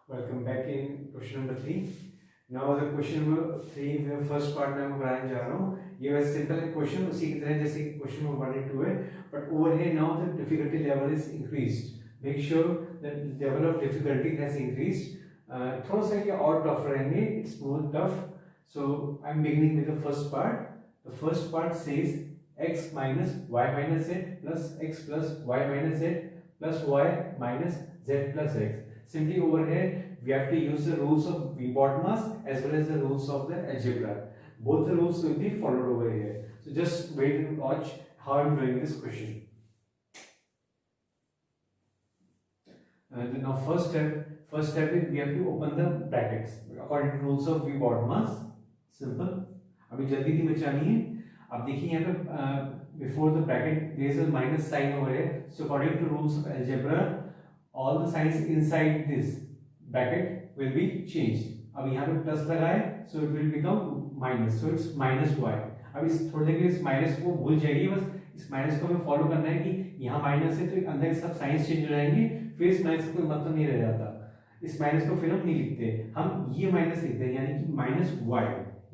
Welcome back in question number 3. Now the question number 3 the first part में मैं कराने जा रहा हूँ. ये वैसे simple है question उसी की तरह जैसे question number 1 and 2 है, but over here now the difficulty level is increased. Make sure that the level of difficulty has increased. थोड़ा सा ये और tough रहेंगे. It's more tough. So I'm beginning with the first part. The first part says x minus y minus z plus x plus y minus z plus y minus z plus x. Simply over here we have to use the rules of V-Botmas as well as the rules of the algebra. Both the rules will be followed over here. So just wait and watch how I am doing this question. Now first step is we have to open the brackets according to rules of V-Botmas. Simple. अभी जल्दी नहीं बचानी है. अब देखिए यहाँ पे before the bracket there is a minus sign over here. So according to rules of algebra, all the signs inside this bracket will be changed. अब यहाँ पे प्लस लगाए so it will become minus. So it's minus y. अब इस थोड़ी देर के लिए इस माइनस को भूल जाइए, बस इस माइनस को हमें फॉलो करना है कि यहाँ माइनस है तो अंदर सब साइंस चेंज हो जाएंगे, फिर इस माइनस का कोई मतलब नहीं रह जाता. इस माइनस को फिर हम नहीं लिखते, हम ये माइनस लिखते हैं, यानी कि माइनस वाई.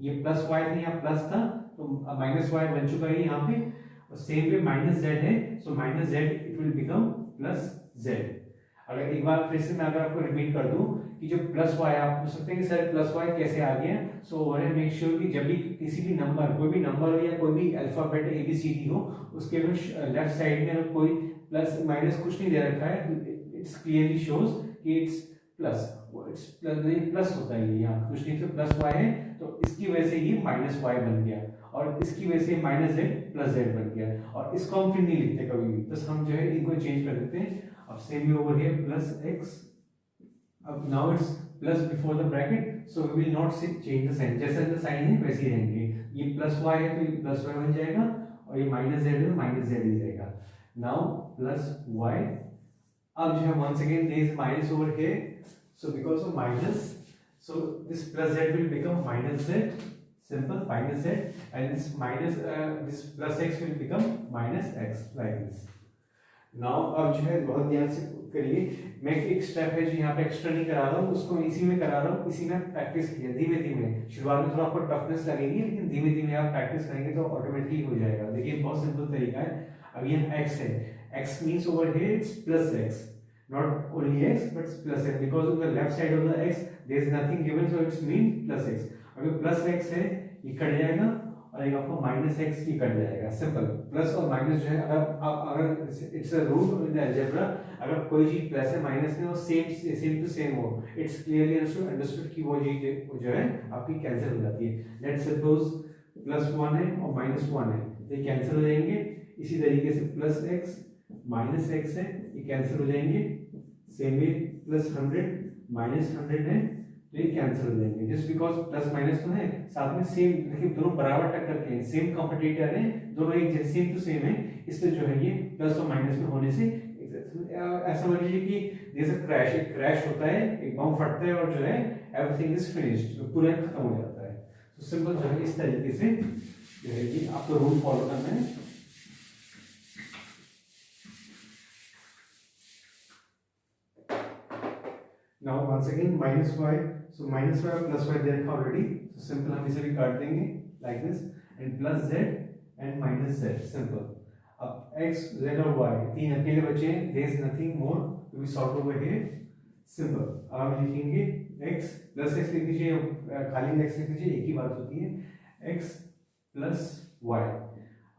ये प्लस वाई था, यहाँ प्लस था तो माइनस वाई बन चुका है यहाँ पे. और सेम पे माइनस जेड है, so minus Z it will become plus Z. अगर एक बार फिर से मैं अगर आपको रिपीट कर दूं कि जो प्लस वाई, आप पूछ सकते हैं कि सर प्लस वाई कैसे आ गया. सो ओवर मेक श्योर कि जब भी किसी भी नंबर, कोई भी नंबर हो या कोई भी अल्फाबेट ABCD हो, उसके लेफ्ट साइड में कोई प्लस माइनस कुछ नहीं दे रखा है, इट्स क्लियरली शोज कि इट्स प्लस. इट्स प्लस होता है, यहाँ कुछ नहीं तो प्लस वाई है, तो इसकी वजह से ये माइनस वाई बन गया और इसकी वजह से माइनस जेड प्लस जेड बन गया. और इसको हम फिर नहीं लिखते कभी भी, बस हम जो है इनको चेंज कर देते हैं. अब same over here plus x. अब now it's plus before the bracket, so we will not change the sign. जैसे द साइन है वैसे ही रहेंगे. ये प्लस y है तो ये प्लस y बन जाएगा और ये माइनस z है तो माइनस z ही जाएगा. Now plus y. अब जो है once again there is minus over here, so because of minus, so this plus z will become minus z. Simple, minus z, and this minus this plus x will become minus x like this. Now अब जो है बहुत ध्यान से करिए, मैं एक step है जो यहाँ पे एक्स्ट्रा नहीं करा रहा हूँ, उसको इसी में करा रहा हूँ. इसी में प्रैक्टिस कीजिए धीमे धीमे. शुरुआत में थोड़ा आपको टफनेस लगेगी, लेकिन धीमे धीमे आप प्रैक्टिस करेंगे तो ऑटोमेटिकली हो जाएगा. देखिए बहुत सिंपल तरीका है. अब ये x है, x means over here it's plus x, not only x but plus x, because on the left side of the x there is nothing given, so it's mean plus x. अगर plus x है ये cut जाएगा और एक आपको minus x की cut जाएगा. Simple. Plus और माइनस जो है अगर it's a rule in algebra, अगर कोई चीज प्लस है माइनस में और सेम टू सेम हो, इट्स क्लियरली अंडरस्टूड कि वो चीज जो है आपकी कैंसिल हो जाती है. लेट्स सपोज प्लस 1 है और माइनस 1 है, ये कैंसिल हो जाएंगे. इसी तरीके से प्लस x माइनस x है, ये कैंसिल हो जाएंगे. सेम वे प्लस 100 माइनस 100 है तो ये कैंसिल हो जाएंगे. जस्ट बिकॉज प्लस माइनस तो है, साथ में सेम, देखिए दोनों बराबर टक्कर के हैं, सेम कॉम्पिटिटर हैं, दोनों एक जैसे सेम टू सेम है, इसलिए जो है ये प्लस और माइनस में होने से ऐसा समझ लीजिए कि जैसे क्रैश, एक क्रैश होता है, एक बम फटता है और जो है एवरीथिंग इज फिनिश्ड, तो पूरा खत्म हो जाता है. तो सिंपल जो है इस तरीके से जो है कि आपको रूल फॉलो करना है. Now once again minus y, so minus y और plus y दे रखा already, so simple हम इसे भी काट देंगे like this, and plus z and minus z. simple. अब x, z और y तीन अकेले बचे हैं, there is nothing more to be solved over here. simple. अब हम लिखेंगे x plus x लिख दीजिए, खाली x लिख दीजिए, एक ही बात होती है. x plus y.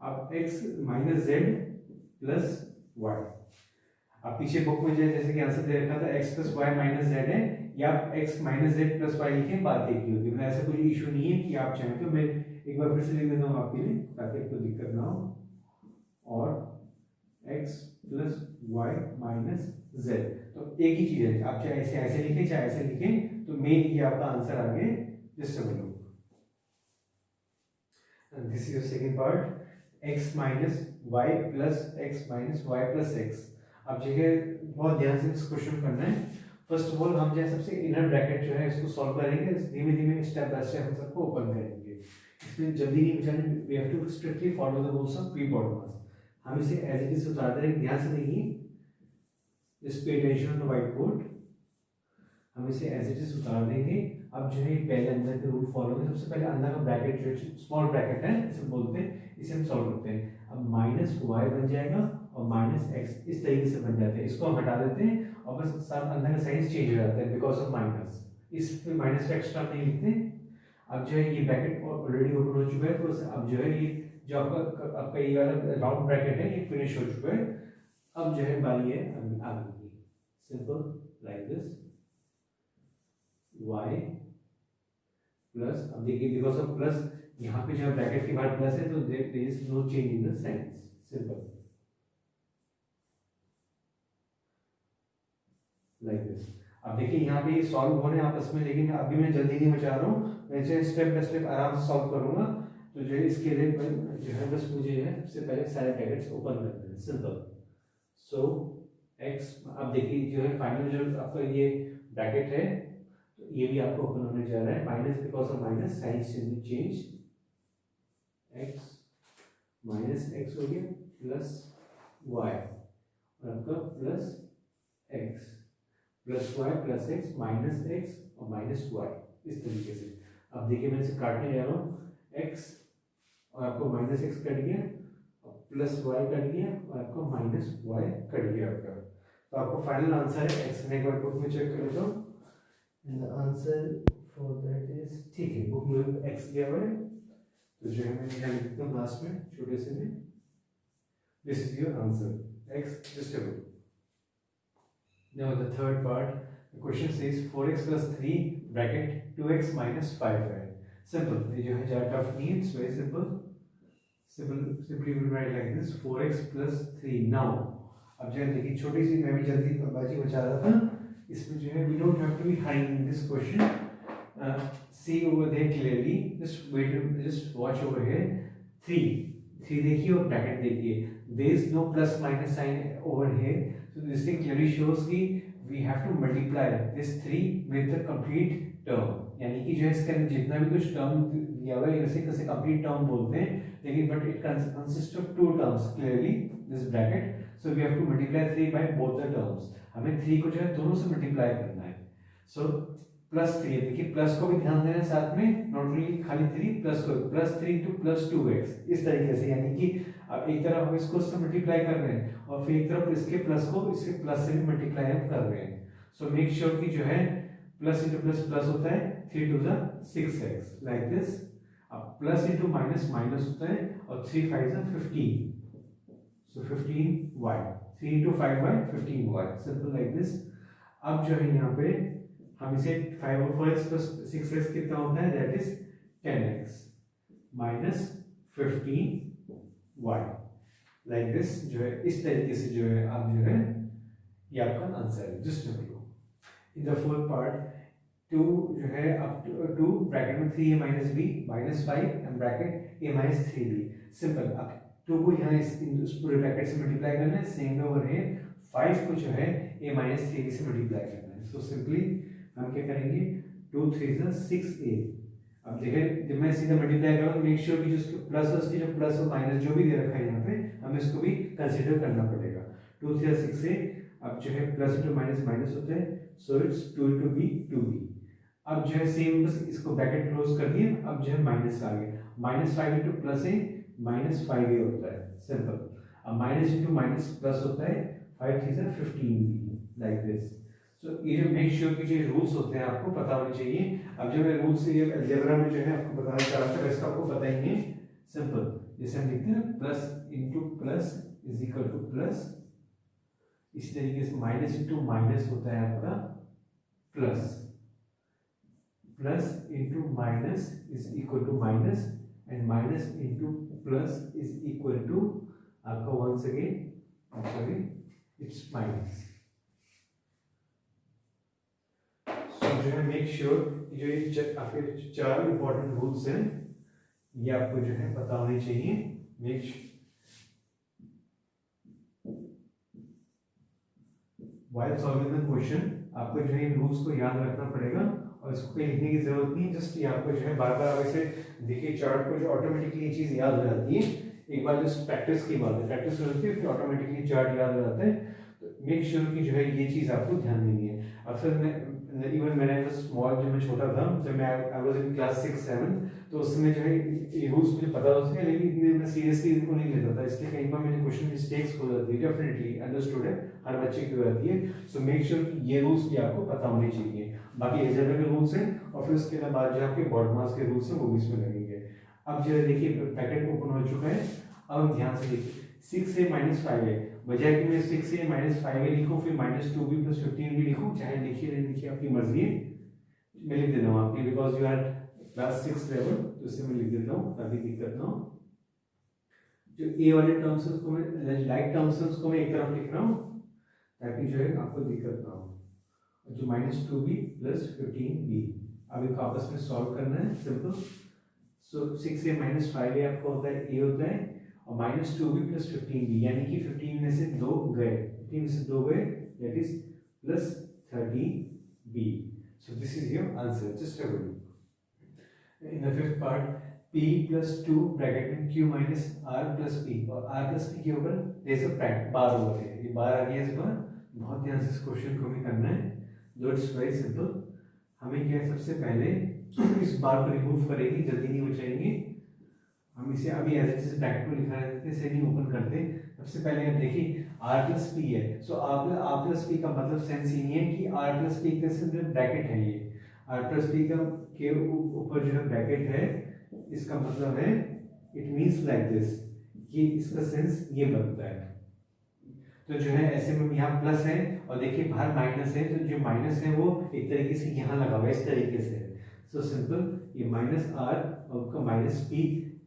अब x minus z plus y. आप पीछे बुक में जैसे कि आंसर दे रखा था x plus Y minus Z है, या आप x minus Z plus Y लिखें, बात एक ही होती है. मतलब ऐसा कोई इशू नहीं है कि आप चाहें तो. मैं एक बार फिर से लिख देता हूँ आपके लिए ताकि आपको दिक्कत ना हो. और x plus Y minus Z, तो एक ही चीज है. आप चाहे ऐसे लिखें चाहे ऐसे लिखें, तो मेन ये आपका आंसर आ गया. Just a minute. This is the second part. x minus Y plus x minus Y plus x. अब जगह बहुत ध्यान से इस क्वेश्चन करना है. फर्स्ट ऑफ ऑल हम जो है सबसे इनर ब्रैकेट जो है इसको सॉल्व करेंगे, धीमे धीमे स्टेप बाय स्टेप हम सबको ओपन करेंगे. इसमें जल्दी नहीं बचाने, we have to strictly follow the rules of V-Botmas. हम इसे एज इट इज उतार देंगे. ध्यान से देखिए, just pay attention on the white board. हम इसे एज इट इज उतार देंगे। अब जो है पहले अंदर के रूल फॉलो करें। सबसे पहले अंदर का ब्रैकेट जो स्मॉल ब्रैकेट है इसे बोलते हैं, इसे हम सॉल्व करते हैं। अब माइनस वाई बन जाएगा और माइनस एक्स इस तरीके से बन जाते हैं। इसको हम हटा देते हैं और बस साथ अंदर का साइज चेंज हो जाता है बिकॉज ऑफ माइनस। इस माइनस का एक्स्ट्रा नहीं लिखते। अब जो है ये ब्रैकेट ऑलरेडी ओपन हो चुका है, तो अब जो है ये जो आपका ये वाला राउंड ब्रैकेट है ये फिनिश हो चुका है। अब जो है बारी है आगे की। Simple like this y plus, अब देखिए बिकॉज ऑफ प्लस यहाँ पे जो ब्रैकेट के बाद प्लस है तो there is no change in the science. Simple like this. अब देखिए यहाँ पे ये सॉल्व होने आपस में, लेकिन अभी मैं जल्दी नहीं मचा रहा हूँ, मैं इसे स्टेप बाय स्टेप आराम से सॉल्व करूंगा। तो जो है इसके लिए जो है बस मुझे है सबसे पहले सारे ब्रैकेट्स ओपन करने हैं। सिंपल। सो x, अब देखिए जो है फाइनल जो आपका ये ब्रैकेट है तो ये भी आपको ओपन होने जा रहा है। Minus because of minus sign change, x minus X हो गया प्लस y और आपका plus x plus Y plus X minus X और माइनस वाई, इस तरीके से। अब देखिए मैं इसे काटने जा रहा हूँ, x और आपको माइनस एक्स कट गया और प्लस वाई कट गया और आपको माइनस वाई कट गया आपका। तो आपको फाइनल आंसर है x। मैं एक बार बुक में चेक कर लेता हूँ and the answer for that is, ठीक है बुक में x दिया हुआ है तो जो है मैं यहाँ लिख देता हूँ लास्ट में छोटे से में, this is your answer x just a book। Now the third part, the question says 4x plus 3 bracket 2x minus 5 है। Simple, ये जो है ज़्यादा tough नहीं है, it's very simple। Simply we write like this 4x plus 3। Now अब जो है देखिए छोटी सी मैं भी जल्दी बाजी बचा रहा था, इसमें जो है we don't have to be hiding in this question। See over there clearly, just wait, just watch over here। 3 देखिए और ब्रैकेट देखिए, there is no plus minus sign over here। So this thing clearly shows कि we have to multiply this 3 with the complete term। यानी कि जो है इसके अंदर जितना भी कुछ टर्म दिया हुआ है इसे कैसे complete term बोलते हैं, लेकिन but it consists of 2 terms clearly this bracket। So we have to multiply 3 by both the terms। हमें 3 को जो है दोनों से multiply करना है। So प्लस 3, देखिए प्लस को भी ध्यान देना साथ में, नॉट ओनली खाली 3 प्लस को, प्लस 3 टू प्लस 2x इस तरीके से। यानी कि अब एक तरफ हम इसको इससे मल्टीप्लाई कर रहे हैं और फिर एक तरफ इसके प्लस को इसके प्लस से भी मल्टीप्लाई हम कर रहे हैं। सो मेक श्योर कि जो है प्लस इंटू प्लस प्लस होता है, 3 टू 6x लाइक दिस। अब प्लस इंटू माइनस माइनस होता है और 3 5 15, सो 15y, 3 into 5y 15y, simple like this. अब जो है यहाँ पे हम इसे 5 और 4x प्लस 6x कितना होता है, that is 10x minus 15y like this. जो है इस तरीके से जो है आप जो है ये आपका आंसर है। Just in the fourth part 2 जो है अब 2 ब्रैकेट में 3a minus b minus 5 and bracket a minus 3b। Simple, अब 2 को यहाँ इस पूरे ब्रैकेट से मल्टीप्लाई करना है, सेम ओवर है 5 को जो है a माइनस 3b से मल्टीप्लाई करना है। सो सिंपली हम क्या करेंगे, 2 3 6a। अब देखें जब मैं सीधा मल्टीप्लाई करूँ मेक श्योर कि जो प्लस और उसकी जो प्लस और माइनस जो भी दे रखा है यहाँ पे हमें इसको भी कंसीडर करना पड़ेगा। 2 3 6a, अब जो है प्लस इंटू माइनस माइनस होता है, so it's 2 into b 2b। अब जो है सेम बस इसको ब्रैकेट क्लोज कर दिए। अब जो है माइनस आ गया, minus 5 into plus a minus 5a होता है, सिंपल। अब माइनस इंटू माइनस प्लस होता है, 5 3 15b लाइक दिस। तो ये जो मेक श्योर कि जो रूल्स होते हैं आपको पता होने चाहिए। अब जो मैं रूल्स ये अलजेब्रा में जो है आपको बताना चाह रहा था इसका आपको पता ही है। सिंपल, जैसे हम लिखते हैं plus into plus is equal to plus, इसी तरीके से माइनस इंटू माइनस होता है आपका plus, plus into minus is equal to minus and minus into plus is equal to आपका once again sorry it's minus. जो है मेक श्योर जो ये आपके 4 इंपॉर्टेंट रूल्स हैं ये आपको जो है पता होने चाहिए। Make while solving the question आपको जो है इन रूल्स को याद रखना पड़ेगा और इसको कहीं लिखने की जरूरत नहीं, जस्ट ये आपको जो है बार बार ऐसे देखिए चार्ट को जो ऑटोमेटिकली ये चीज याद हो जाती है। एक बार जस्ट प्रैक्टिस की बात है, प्रैक्टिस होती है फिर ऑटोमेटिकली चार्ट याद हो जाता है। तो मेक श्योर कि जो है ये चीज आपको ध्यान देनी है। अक्सर मैं इवन मैंने स्मॉल, जब मैं छोटा था, जब मैं आई वाज इन क्लास 6-7, तो उसमें जो है ये रूल्स मुझे पता होते हैं, लेकिन इतने मैं सीरियसली इनको नहीं लेता था, इसलिए कहीं पर मेरे क्वेश्चन मिस्टेक्स हो जाती है। डेफिनेटली अंडरस्टूड है, हर बच्चे की हो जाती है। सो मेक श्योर कि ये रूल्स भी आपको पता होने चाहिए। बाकी एजेंडा के रूल्स हैं, और फिर उसके बाद जो आपके बॉड मास के रूल्स हैं वो भी इसमें लगेंगे। अब जो है देखिए ब्रैकेट ओपन हो चुका है। अब हम ध्यान से देखिए 6 से -5 है, बजाय कि मैं 6 से -5 लिखूं फिर -2b + 15 भी लिखूं, चाहे लिखिए नहीं लिखिए आपकी मर्जी है, मैं लिख देता हूँ आपकी, because you are class 6 level, तो इसे मैं लिख देता हूँ ताकि दिक्कत ना हो। जो ए वाले टर्म्स है उसको मैं, लाइक टर्म्स है उसको मैं एक तरफ लिख रहा हूँ ताकि जो है आपको दिक्कत ना हो। जो -2b + 15b, अब इनको आपस में सॉल्व करना है, सिंपल। सो 6 से -5 आपका होता है ए होता है, और -2b + 15b, यानी कि 15 में से 2 गए, 15 में से 2 गए, that is +30b। So this is your answer. Just have a look. In the fifth part, p + 2 bracket में q - r + p, और r + p के ऊपर there is a bar over है, ये बार आ गया इस बार। बहुत ध्यान से इस क्वेश्चन को हमें करना है, दो इट्स वेरी सिंपल। हमें क्या है, सबसे पहले इस बार को रिमूव करेंगे, जल्दी नहीं बचाएंगे हम इसे। अभी एज इट इज ब्रैकेट में लिखा रहता है, इसे नहीं ओपन करते। सबसे पहले आप देखिए r + p है, सो r + p का मतलब सेंस ये नहीं है कि r + p के अंदर ब्रैकेट है, ये r + p का के ऊपर जो है ब्रैकेट है, इसका मतलब है इट मींस लाइक दिस, ये इसका सेंस ये बनता है। तो जो है ऐसे में यहाँ प्लस है, और देखिए बाहर माइनस है, तो जो माइनस है वो एक तरीके से यहाँ लगा हुआ है, इस तरीके से। सो सिंपल, ये -r और -p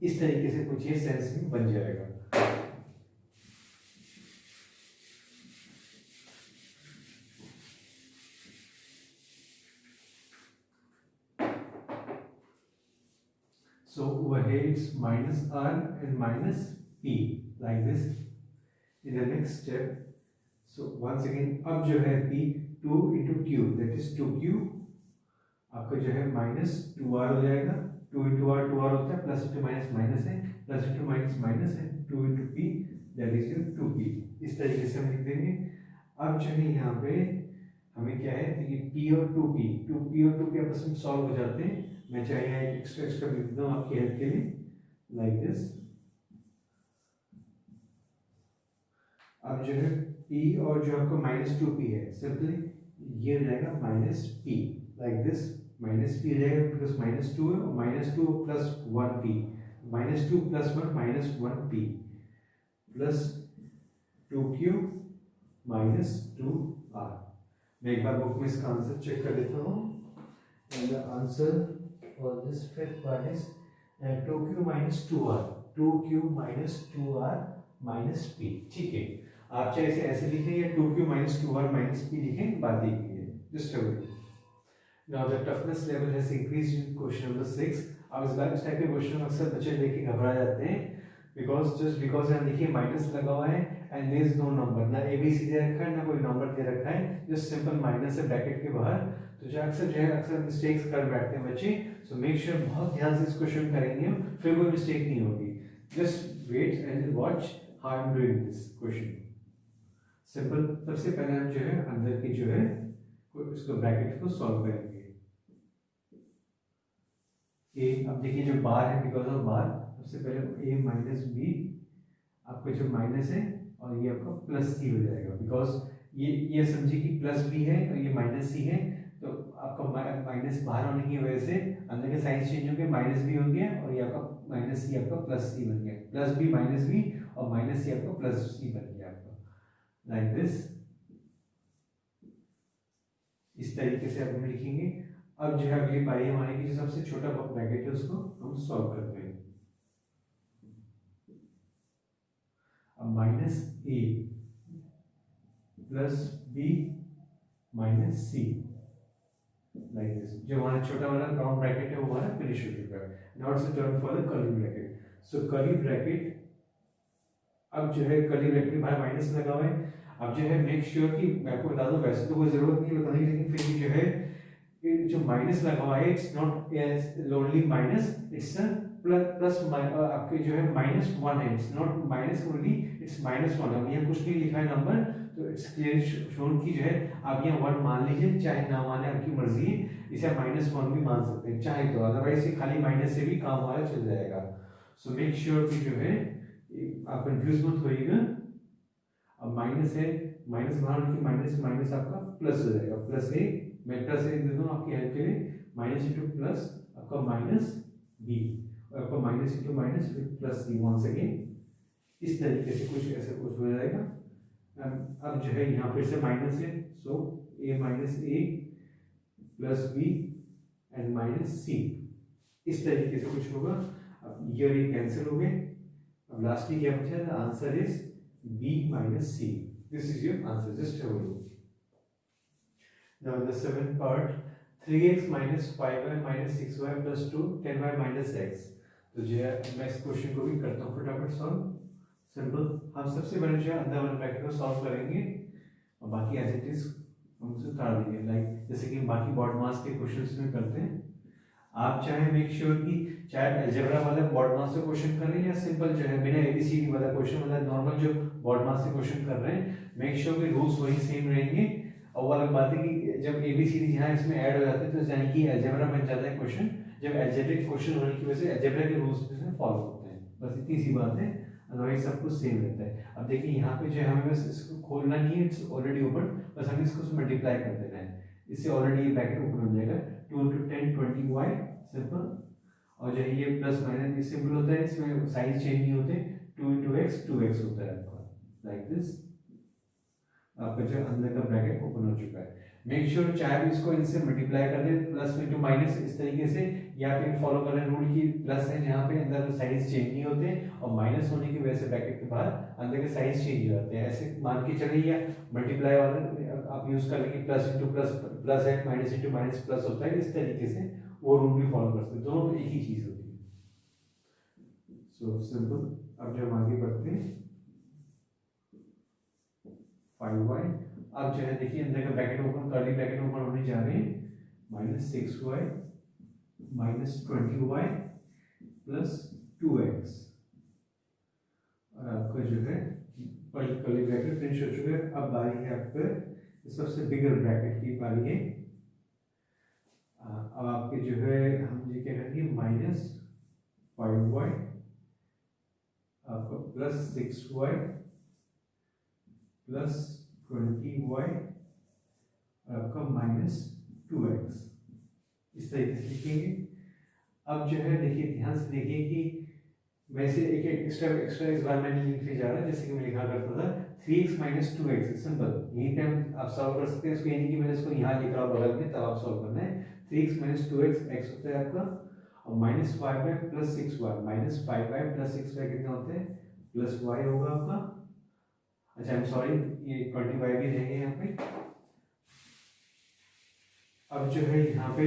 इस तरीके से कुछ ये सेंस में बन जाएगा। So over here it's -r and -p like this. In the next step, so once again, अब जो है p 2 × q, that is 2q, आपका जो है -2r हो जाएगा। 2 × r 2r होता है, प्लस इंटू माइनस माइनस है, प्लस इंटू माइनस माइनस है, 2 × p, that is your 2p। इस तरीके से हम लिख देंगे। अब जो है यहाँ पे हमें क्या है, तो ये p और 2p और 2p आपस में सॉल्व हो जाते हैं। मैं चाहे यहाँ एक एक्स्ट्रा लिख दूँ आपकी हेल्प के लिए, लाइक दिस। अब जो है p और जो आपका -2p है, सिंपली ये हो जाएगा -p, लाइक दिस। -p हो जाएगा बिकॉज -2 है, और -2 + 1p, -2 + 1 -1p, plus 2q - 2r। मैं एक बार बुक में इसका आंसर चेक कर लेता हूँ। And the answer for this fifth part is 2q - 2r, 2q - 2r -p। ठीक है, आप चाहे इसे ऐसे लिखें या 2q - 2r -p लिखें, बात एक ही है। Just a wait. Now the toughness level has increased in question number 6. अब इस बार इस टाइप के क्वेश्चन अक्सर बच्चे लेके घबरा जाते हैं, जस्ट बिकॉज यहाँ देखिए माइनस लगा हुआ है and there is no number, ना ABC दे रखा है ना कोई नंबर दे रखा है, जस्ट सिंपल माइनस है ब्रैकेट के बाहर। तो जो अक्सर मिस्टेक्स कर बैठते हैं बच्चे। सो मेक श्योर बहुत ध्यान से इस क्वेश्चन करेंगे, फिर कोई मिस्टेक नहीं होगी। Just wait and watch how I am doing this question. Simple, सबसे पहले हम जो है अंदर की जो है इसको ब्रैकेट को सॉल्व करेंगे। ए, अब देखिए जो बार है, बिकॉज ऑफ बार, सबसे पहले a - b, आपका जो माइनस है और ये आपका +c हो जाएगा, बिकॉज ये समझिए कि +b है और ये -c है, तो आपका माइनस बाहर होने की वजह से अंदर के साइंस चेंज होंगे, -b हो गया और ये आपका -c आपका +c बन गया, +b -b और -c आपका +c बन गया आपका, लाइक दिस। इस तरीके से आप हम लिखेंगे। अब जो है अगली पारी हमारे की जो सबसे छोटा ब्रैकेट है उसको हम सॉल्व करते हैं। अब -a + b - c, like this. जो हमारा छोटा वाला राउंड ब्रैकेट है वो हमारा फिनिश हो चुका है। Now it's turn for the curly bracket. So curly bracket, अब जो है कर्ली ब्रैकेट में हमारा माइनस लगा हुआ है। अब जो है मेक श्योर कि मैं आपको बता दूं, वैसे तो कोई जरूरत नहीं बताने की, लेकिन फिर भी जो है जो माइनस लगा हुआ है, it's not only minus, it's plus आपके जो है -1 है, it's not minus only, it's -1। अब यहाँ कुछ नहीं लिखा है नंबर, तो इट्स क्लियर शोन की जो है आप यहाँ 1 मान लीजिए, चाहे ना माने आपकी मर्जी है, इसे आप -1 भी मान सकते हैं चाहे तो, अदरवाइज ये खाली माइनस से भी काम हमारा चल जाएगा। सो मेक श्योर कि जो है आप कंफ्यूज मत होइएगा। अब माइनस है, माइनस मान की माइनस माइनस आपका प्लस हो जाएगा, प्लस ए, मैं प्लस ए दे दूँ आपकी हेल्प के लिए, माइनस इंटू प्लस आपका माइनस बी, और आपका माइनस इंटू माइनस फिर प्लस सी, वंस अगेन इस तरीके से कुछ ऐसे कुछ हो जाएगा। अब जो है यहाँ फिर से माइनस है, so A minus A plus B and minus C, इस तरीके से कुछ होगा। अब ये कैंसिल हो गए, अब लास्टली क्या बचा? The answer is B minus C, this is your answer, just have a look. Now the seventh part, 3x minus 5y minus 6y plus 2 10y minus x। तो जो है मैं इस क्वेश्चन को भी करता हूँ फटाफट सॉल्व। सिंपल, हम सबसे पहले जो है अंदर वाले ब्रैकेट को सॉल्व करेंगे और बाकी एज इट इज हम उसे उतार देंगे, लाइक जैसे कि बाकी बॉड मास के क्वेश्चंस में करते हैं। आप चाहे मेक श्योर कि चाहे अलजेब्रा वाला बॉड मास से क्वेश्चन कर रहे हैं या सिंपल जो है बिना एबीसीडी वाला क्वेश्चन, मतलब नॉर्मल जो बॉड मास से क्वेश्चन कर रहे हैं, मेक श्योर कि रूल्स वही सेम रहेंगे। और वो अलग बात है कि जब एबीसीडी यहाँ इसमें ऐड हो जाते हैं तो यानी कि अलजेब्रा बन जाता है क्वेश्चन, जब अलजेब्रिक क्वेश्चन होने की वजह से अलजेब्रा के रूल्स में फॉलो होते हैं, बस इतनी सी बात है, अदरवाइज सब कुछ सेम रहता है। अब देखिए यहाँ पे जो है हमें बस इसको खोलना नहीं है, इट्स ऑलरेडी ओपन, बस हमें इसको मल्टीप्लाई कर देना है, इससे ऑलरेडी ये ब्रैकेट ओपन हो जाएगा। 2 into 10 20y, सिंपल। और जो है ये प्लस माइनस ये सिंपल होता है, इसमें साइज चेंज नहीं होते, 2 into x 2x होता है आपका, लाइक दिस। आपका जो अंदर का ब्रैकेट ओपन हो चुका है। मेक श्योर चाहे भी इसको इनसे मल्टीप्लाई कर दे, प्लस इंटू माइनस इस तरीके से, या फिर फॉलो करें रूल की प्लस है जहाँ पे अंदर साइज चेंज नहीं होते, और माइनस होने की वजह से ब्रैकेट के बाहर अंदर के साइज चेंज हो जाते हैं, ऐसे मान के चलिए। या मल्टीप्लाई वाला आप यूज कर लेंगे, प्लस इंटू प्लस प्लस है, माइनस इंटू माइनस प्लस होता है, इस तरीके से वो रूल भी फॉलो कर सकते हैं, दोनों एक ही चीज होती है। सो सिंपल, अब जो हम आगे बढ़ते हैं 5y, अब जो है देखिए अंदर का bracket open, curly bracket open होने जा रहे हैं, -6y minus 20y plus 2x, और आपका जो है कर्ली ब्रैकेट फिनिश हो चुका है। अब बारी है आपका सबसे बिगर ब्रैकेट की बारी है। अब आपके जो है हम ये क्या करेंगे, -5y आपका प्लस 6y प्लस 20y आपका -2x, इस तरीके से लिखेंगे। अब जो है देखिए ध्यान से देखिए कि वैसे एक एक्स्ट्रा इस बार मैंने लिखने जा रहा है, जैसे कि मैं लिखा करता था 3x minus 2x, सिंपल, यहीं पे हम आप सॉल्व कर सकते हैं इसको, यानी कि मैंने इसको यहाँ लिख रहा हूँ बगल में, तब आप सॉल्व करना है। 3x minus 2x x होता है आपका, और -5y plus 6y, -5y plus 6y कितना होते हैं, प्लस y होगा आपका। अच्छा आई एम सॉरी, ये 20y भी रहेंगे यहाँ पे। अब जो है यहाँ पे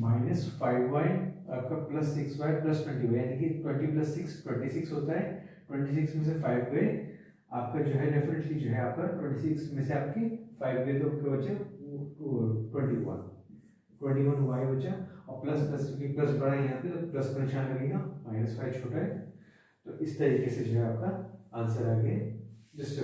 -5y आपका प्लस 6y प्लस 20y, यानी कि 20 प्लस 6 26 होता है, 26 में से 5 गए आपका जो है डेफिनेटली जो है आपका 26 में से आपके 5 गए तो क्या बचे 21y बचा, और प्लस प्लस क्योंकि प्लस बड़ा है यहाँ पे तो प्लस का निशान लगेगा, -5 छोटा है, तो इस तरीके से जो है आपका आंसर आ गया। Just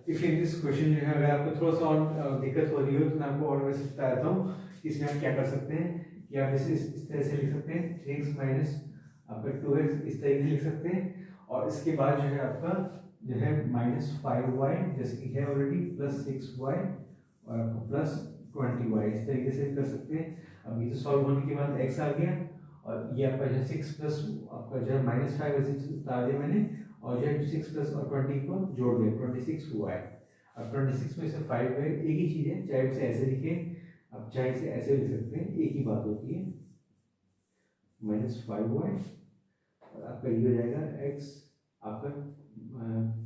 if in this question जो है अगर आपको थोड़ा सा और दिक्कत हो रही हो तो मैं आपको और वैसे बता देता हूँ, इसमें आप क्या कर सकते हैं कि आप इसे इस तरह से लिख सकते हैं, 3x माइनस आपका 2x इस तरीके से लिख सकते हैं, और इसके बाद जो है आपका जो है -5y जैसे कि है ऑलरेडी, प्लस 6y और आपका प्लस 20y, इस तरीके से कर सकते हैं। अब ये सॉल्व होने के बाद x आ गया, और ये आपका जो है 6 प्लस आपका जो है -5 ऐसे बता दिया मैंने, और जो है 6 प्लस और 20 को जोड़ दिया 26 हुआ है। अब 26 में से 5 है, एक ही चीज़ है, चाहे इसे ऐसे लिखे अब चाहे इसे ऐसे लिख सकते हैं, एक ही बात होती है, -5y और आपका ये हो जाएगा x आपका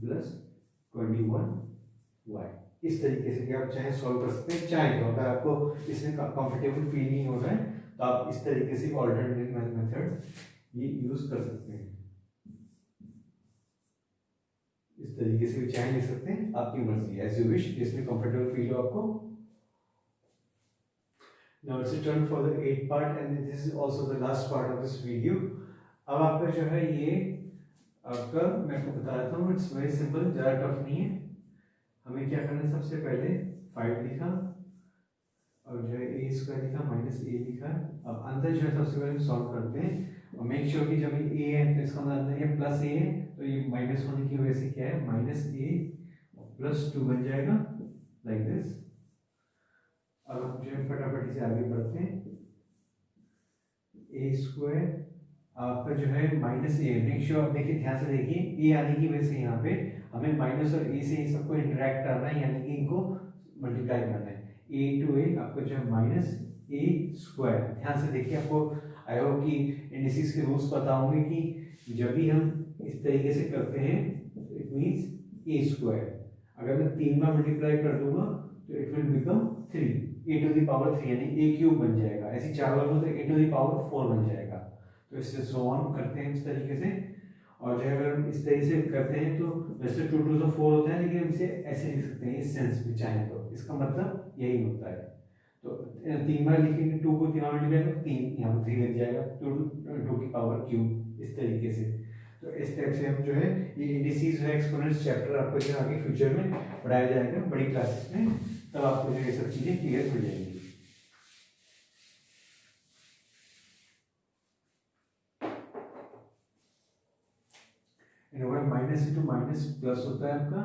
प्लस 21y। इस तरीके से आप चाहे सॉल्व कर सकते हैं, चाहे तो अगर आपको इसमें कंफर्टेबल फील नहीं हो रहा है तो आप इस तरीके से ऑल्टरनेटिव मेथड ये यूज कर सकते हैं, इस तरीके से भी चाहे लिख सकते हैं, आपकी मर्जी, एज यू विश, जिसमें कंफर्टेबल फील हो आपको। Now it's turn for the 8th part and this is also the last part of this video। अब आपका जो है ये आपका मैं आपको बता देता हूँ, इट्स वेरी सिंपल, ज़्यादा टफ नहीं है। हमें क्या करना है, सबसे पहले 5 लिखा और जो है ए स्क्वायर लिखा माइनस ए लिखा। अब अंदर जो है सबसे पहले सॉल्व करते हैं और मेक श्योर कि जब ये ए है तो इसका मतलब अंदर ये प्लस ए है, तो ये माइनस होने की वजह से क्या है, माइनस ए प्लस 2 बन जाएगा लाइक दिस। अब हम जो है फटाफट से आगे बढ़ते हैं। ए स्क्वायर आपका जो है माइनस ए, मेक श्योर आप देखिए, ध्यान से देखिए, ए आने की वजह से यहाँ पे हमें माइनस और ए से सबको इंटरेक्ट करना है, यानी कि इनको मल्टीप्लाई करना है। ए टू ए आपको जो है माइनस ए स्क्वायर, ध्यान से देखिए, आपको आई होप कि इंडिसेस के रूल्स पता होंगे कि जब भी हम इस तरीके से करते हैं इट मींस ए स्क्वायर, अगर मैं 3 बार मल्टीप्लाई कर दूंगा तो it will become 3, A to the power 3 यानी ए क्यूब बन जाएगा। ऐसे 4 बार तो ए टू द पावर 4 बन जाएगा। तो इससे सो ऑन करते हैं इस तरीके से, और जो है अगर हम इस तरीके से करते हैं तो वैसे 2 2 4 होता है, लेकिन हम इसे ऐसे लिख सकते हैं इस सेंस में चाहें तो, इसका मतलब यही होता है। तो 3 बार लिखेंगे, 2 को 3 बार मल्टीप्लाई करो 3, यहाँ पर 3 लग जाएगा, 2 की पावर क्यूब, इस तरीके से। तो इस टाइप से हम जो है ये इंडिसेस है एक्सपोनेंट्स चैप्टर आपको जो आगे फ्यूचर में पढ़ाया जाएगा बड़ी क्लासेस में, तब आपको जो ये सब चीज़ें क्लियर हो जाएंगी। माइनस इंटू माइनस प्लस होता है आपका,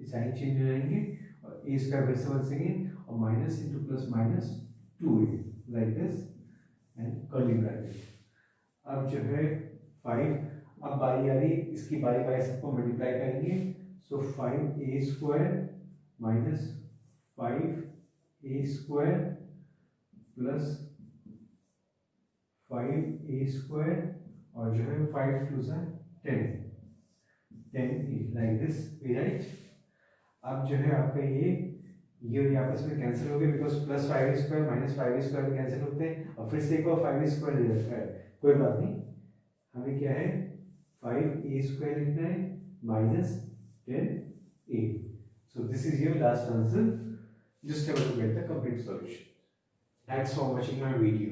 साइन चेंज हो जाएंगे और ए स्क्वायर फिर से बच सकेंगे, और minus into plus minus 2a like this and curly bracket. अब जो है 5, अब बारी आ रही, इसकी बारी बारी सबको मल्टीप्लाई करेंगे। सो 5a square minus 5a square plus 5a square, और जो है 5 2 10 लाइक दिस वी राइट। अब जो है आपका ये आपस में कैंसिल हो गए, because plus 5 square minus 5 square cancel होते हैं, और फिर से एक और 5 स्क्वायर ले जाता है, कोई बात नहीं। हमें क्या है 5a स्क्वायर लिखना है minus 10a। So this is your last answer, just have to get the complete solution. Thanks for watching my video.